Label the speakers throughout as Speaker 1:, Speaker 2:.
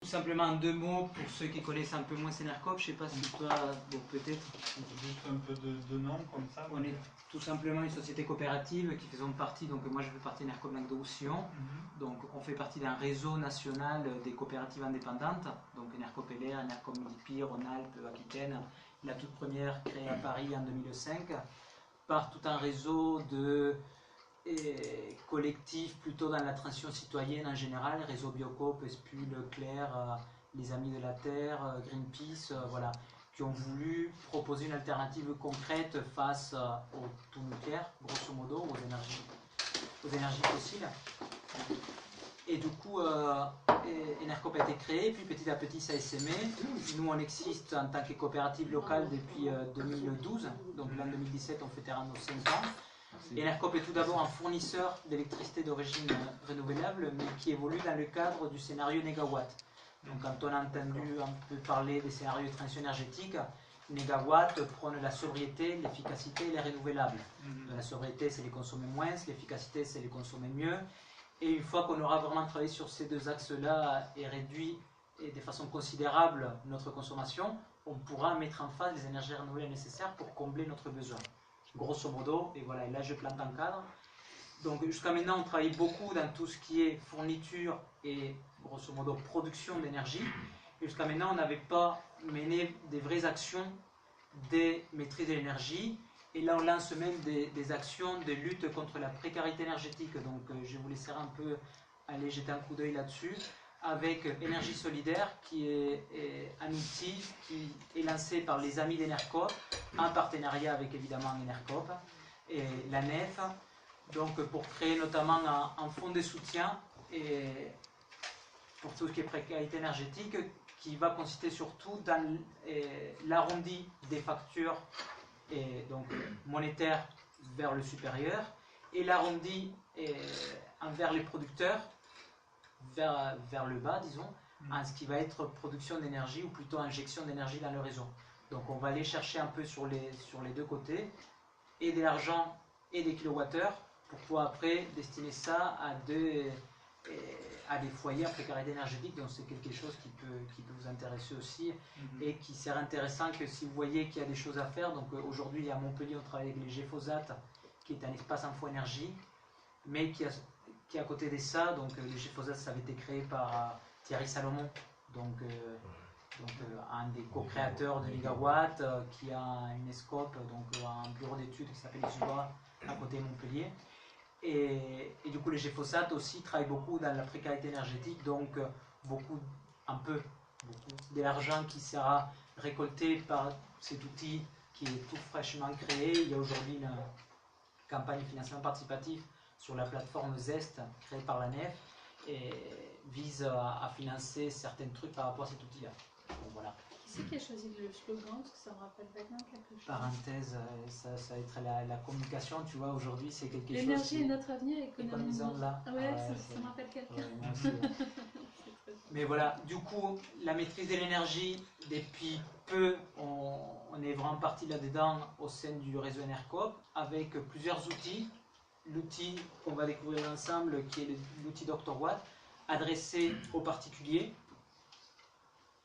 Speaker 1: simplement en deux mots, pour ceux qui connaissent un peu moins Enercop, je ne sais pas si toi, bon, peut-être.
Speaker 2: Juste un peu de nom comme ça.
Speaker 1: On est tout simplement une société coopérative qui faisons partie, donc moi je fais partie d'Enercop Languedoc-Roussillon, donc on fait partie d'un réseau national des coopératives indépendantes, donc Enercop LR, Enercop Midi-Pyrénées, Rhône-Alpes, Aquitaine, la toute première créée à Paris en 2005, par tout un réseau de collectifs plutôt dans la transition citoyenne en général, réseau Biocoop, Espul, Claire, les Amis de la Terre, Greenpeace, voilà, qui ont voulu proposer une alternative concrète face au tout nucléaire, grosso modo, aux énergies fossiles. Et du coup, Enercop a été créé, puis petit à petit ça a essaimé. Nous, on existe en tant que coopérative locale depuis 2012, donc là en 2017 on fêtera nos 5 ans. Enercop est tout d'abord un fournisseur d'électricité d'origine renouvelable, mais qui évolue dans le cadre du scénario négawatt. Donc quand on a entendu un peu parler des scénarios de transition énergétique, négawatt prône la sobriété, l'efficacité et les renouvelables. La sobriété, c'est les consommer moins, l'efficacité, c'est les consommer mieux. Et une fois qu'on aura vraiment travaillé sur ces deux axes-là et réduit de façon considérable notre consommation, on pourra mettre en face les énergies renouvelables nécessaires pour combler notre besoin. Grosso modo, et voilà, et là je plante un cadre. Donc jusqu'à maintenant, on travaille beaucoup dans tout ce qui est fourniture et grosso modo production d'énergie. Jusqu'à maintenant, on n'avait pas mené des vraies actions de maîtrise de l'énergie. Et là, on lance même des actions de lutte contre la précarité énergétique. Donc je vous laisserai un peu aller jeter un coup d'œil là-dessus. Avec Énergie Solidaire, qui est un outil qui est lancé par les amis d'Enercop, en partenariat avec évidemment Enercop et la NEF, donc pour créer notamment un fonds de soutien et pour tout ce qui est précarité énergétique, qui va consister surtout dans l'arrondi des factures et donc monétaires vers le supérieur et l'arrondi envers les producteurs vers le bas, disons, en ce qui va être production d'énergie ou plutôt injection d'énergie dans le réseau. Donc on va aller chercher un peu sur les deux côtés, et de l'argent et des kilowattheures, pour pouvoir après destiner ça à des foyers à précarité énergétique. Donc c'est quelque chose qui peut vous intéresser aussi, et qui sera intéressant que si vous voyez qu'il y a des choses à faire. Donc aujourd'hui à Montpellier on travaille avec les GFOSAT, qui est un espace info énergie, mais qui à côté de ça, donc les GFOSAT, ça avait été créé par Thierry Salomon, donc un des co-créateurs de Megawatt, qui a une ESCOP, donc un bureau d'études qui s'appelle ISUA à côté de Montpellier. Et du coup les GFOSAT aussi travaillent beaucoup dans la précarité énergétique, donc beaucoup de l'argent qui sera récolté par cet outil qui est tout fraîchement créé. Il y a aujourd'hui une campagne de financement participatif sur la plateforme Zest, créée par la NEF, et vise à financer certains trucs par rapport à cet outil-là. Donc voilà.
Speaker 3: Qui c'est qui a choisi le slogan? Parce que ça me rappelle vaguement quelque chose.
Speaker 1: Parenthèse, ça va être la communication, tu vois, aujourd'hui c'est quelque chose.
Speaker 3: L'énergie est notre avenir,
Speaker 1: économisant là.
Speaker 3: Ah ouais, ça me rappelle quelqu'un.
Speaker 1: Ouais, moi aussi, ouais. Mais voilà, du coup, la maîtrise de l'énergie, depuis peu, on est vraiment parti là-dedans au sein du réseau Enercop, avec plusieurs outils. L'outil qu'on va découvrir ensemble, qui est l'outil Dr Watt, adressé aux particuliers,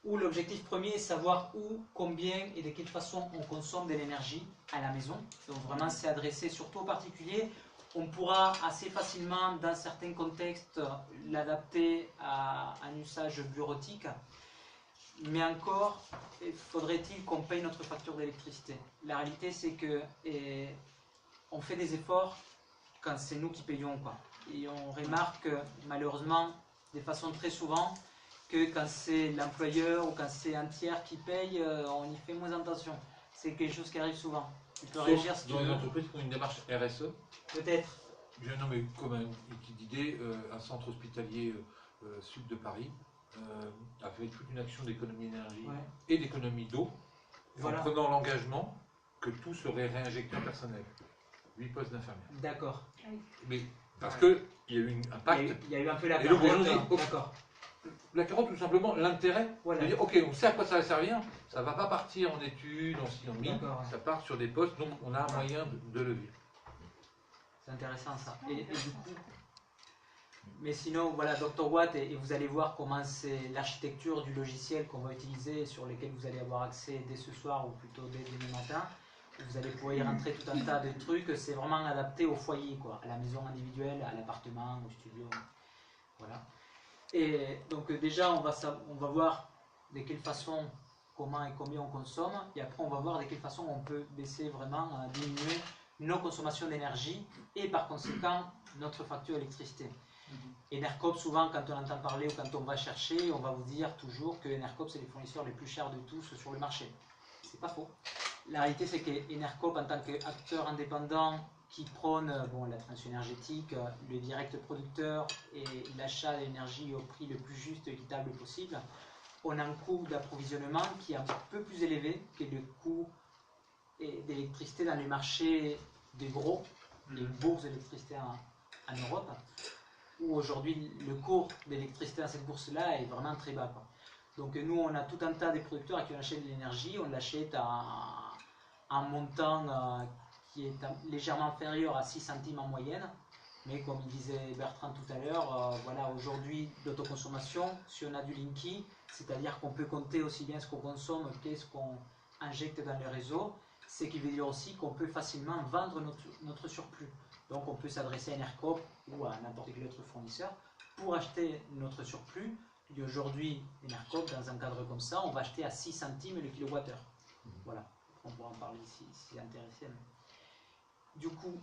Speaker 1: où l'objectif premier est de savoir où, combien et de quelle façon on consomme de l'énergie à la maison. Donc vraiment c'est adressé surtout aux particuliers. On pourra assez facilement, dans certains contextes, l'adapter à un usage bureautique. Mais encore, faudrait-il qu'on paye notre facture d'électricité? La réalité c'est que on fait des efforts quand c'est nous qui payons, quoi. Et on remarque malheureusement de façon très souvent que quand c'est l'employeur ou quand c'est un tiers qui paye, on y fait moins attention. C'est quelque chose qui arrive souvent. Tu peux réagir si tu veux.
Speaker 4: Dans les entreprises qui ont une démarche RSE.
Speaker 1: Peut-être.
Speaker 4: Non, mais comme une idée, un centre hospitalier sud de Paris a fait toute une action d'économie d'énergie et d'économie d'eau, en prenant l'engagement que tout serait réinjecté en personnel. 8 postes d'infirmières.
Speaker 1: D'accord.
Speaker 4: Mais parce qu'il y a eu un impact.
Speaker 1: Il y a eu un peu la
Speaker 4: carotte.
Speaker 1: D'accord.
Speaker 4: La carotte, tout simplement, l'intérêt de dire, ok, on sait à quoi ça va servir, ça ne va pas partir en études, en ci, en mi, ça part sur des postes, donc on a un moyen de levier.
Speaker 1: C'est intéressant ça. Et du coup, Mais sinon, voilà, Dr Watt, et vous allez voir comment c'est l'architecture du logiciel qu'on va utiliser, sur lequel vous allez avoir accès dès ce soir, ou plutôt dès demain matin. Vous allez pouvoir y rentrer tout un tas de trucs, c'est vraiment adapté au foyer, quoi, à la maison individuelle, à l'appartement, au studio. Voilà. Et donc déjà, on va voir de quelle façon, comment et combien on consomme, et après on va voir de quelle façon on peut baisser vraiment, diminuer nos consommations d'énergie, et par conséquent, notre facture d'électricité. Enercoop, souvent, quand on entend parler ou quand on va chercher, on va vous dire toujours que Enercoop, c'est les fournisseurs les plus chers de tous sur le marché. C'est pas faux. La réalité, c'est qu'Enercoop, en tant qu'acteur indépendant qui prône la transition énergétique, le direct producteur et l'achat d'énergie au prix le plus juste et équitable possible, on a un coût d'approvisionnement qui est un peu plus élevé que le coût d'électricité dans les marchés des gros, les bourses d'électricité en Europe, où aujourd'hui le cours d'électricité dans cette bourse-là est vraiment très bas, quoi. Donc nous, on a tout un tas de producteurs à qui on achète de l'énergie, on l'achète à un montant qui est légèrement inférieur à 6 centimes en moyenne, mais comme il disait Bertrand tout à l'heure, voilà, aujourd'hui d'autoconsommation, si on a du Linky, c'est-à-dire qu'on peut compter aussi bien ce qu'on consomme que ce qu'on injecte dans le réseau, c'est qu'il veut dire aussi qu'on peut facilement vendre notre surplus. Donc on peut s'adresser à Enercoop ou à n'importe quel autre fournisseur pour acheter notre surplus. Et aujourd'hui, Enercoop, dans un cadre comme ça, on va acheter à 6 centimes le kilowattheure. Voilà, on pourra en parler si c'est intéressant. Du coup,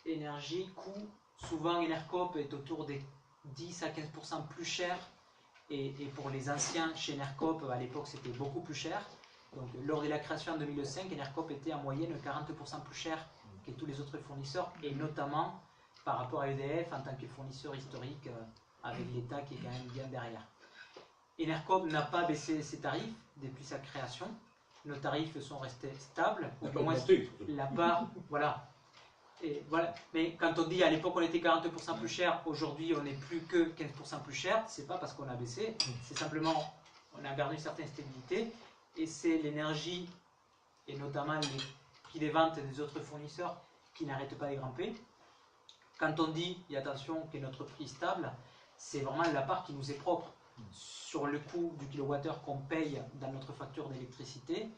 Speaker 1: énergie, coût, souvent Enercoop est autour des 10 à 15% plus cher. Et pour les anciens chez Enercoop, à l'époque, c'était beaucoup plus cher. Donc, lors de la création en 2005, Enercoop était en moyenne 40% plus cher que tous les autres fournisseurs, et notamment par rapport à EDF en tant que fournisseur historique, avec l'État qui est quand même bien derrière. Enercoop n'a pas baissé ses tarifs depuis sa création. Nos tarifs sont restés stables, ou au moins la part, voilà. Et voilà. Mais quand on dit à l'époque on était 40% plus cher, aujourd'hui on n'est plus que 15% plus cher, c'est pas parce qu'on a baissé, c'est simplement on a gardé une certaine stabilité, et c'est l'énergie et notamment les prix des ventes des autres fournisseurs qui n'arrêtent pas de grimper. Quand on dit, et attention, que notre prix est stable, c'est vraiment la part qui nous est propre. Sur le coût du kilowattheure qu'on paye dans notre facture d'électricité,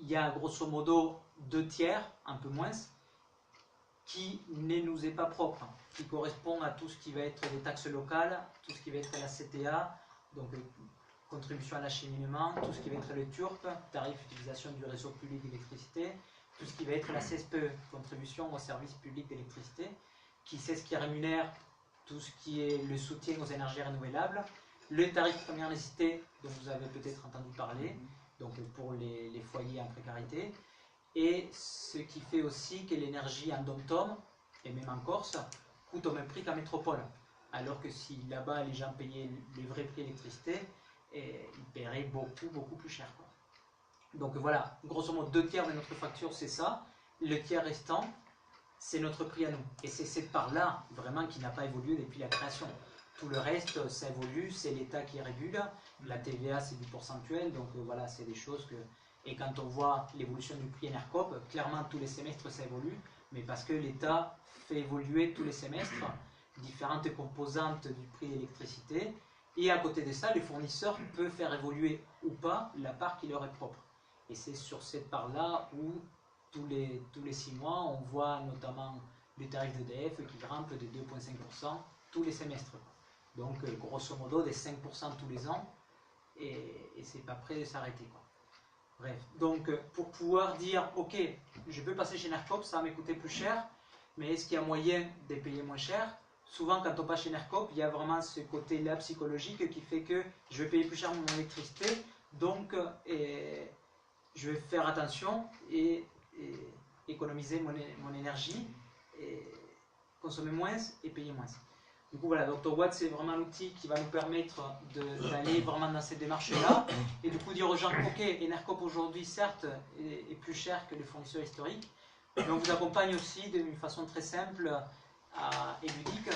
Speaker 1: il y a grosso modo 2/3, un peu moins, qui ne nous est pas propre, qui correspond à tout ce qui va être des taxes locales, tout ce qui va être la CTA, donc contribution à l'acheminement, tout ce qui va être le TURP, tarif d'utilisation du réseau public d'électricité, tout ce qui va être la CSPE, contribution au service public d'électricité, qui c'est ce qui rémunère tout ce qui est le soutien aux énergies renouvelables, le tarif de première nécessité dont vous avez peut-être entendu parler, donc pour les foyers en précarité, et ce qui fait aussi que l'énergie en dom-tom, et même en Corse, coûte au même prix qu'en métropole. Alors que si là-bas les gens payaient les vrais prix d'électricité, ils paieraient beaucoup plus cher, quoi. Donc voilà, grosso modo 2/3 de notre facture c'est ça, le tiers restant c'est notre prix à nous. Et c'est cette part-là vraiment qui n'a pas évolué depuis la création. Tout le reste, ça évolue, c'est l'État qui régule, la TVA c'est du pourcentuel, donc voilà, c'est des choses que... Et quand on voit l'évolution du prix Enercoop, clairement tous les semestres ça évolue, mais parce que l'État fait évoluer tous les semestres différentes composantes du prix d'électricité, et à côté de ça, les fournisseurs peuvent faire évoluer ou pas la part qui leur est propre. Et c'est sur cette part-là où tous les 6 mois, on voit notamment les tarifs d'EDF qui grimpent de 2,5% tous les semestres. Donc grosso modo des 5% tous les ans, et c'est pas prêt de s'arrêter, quoi. Bref, donc pour pouvoir dire, ok, je peux passer chez Enercoop, ça va m'écouter plus cher, mais est-ce qu'il y a moyen de payer moins cher? Souvent quand on passe chez Enercoop, il y a vraiment ce côté-là psychologique qui fait que je vais payer plus cher mon électricité, donc je vais faire attention et économiser mon énergie, et consommer moins et payer moins. Du coup voilà, Dr Watt c'est vraiment l'outil qui va nous permettre d'aller vraiment dans cette démarche-là, et du coup dire aux gens, ok, Enercoop aujourd'hui certes est plus cher que les fournisseurs historiques, mais on vous accompagne aussi d'une façon très simple et ludique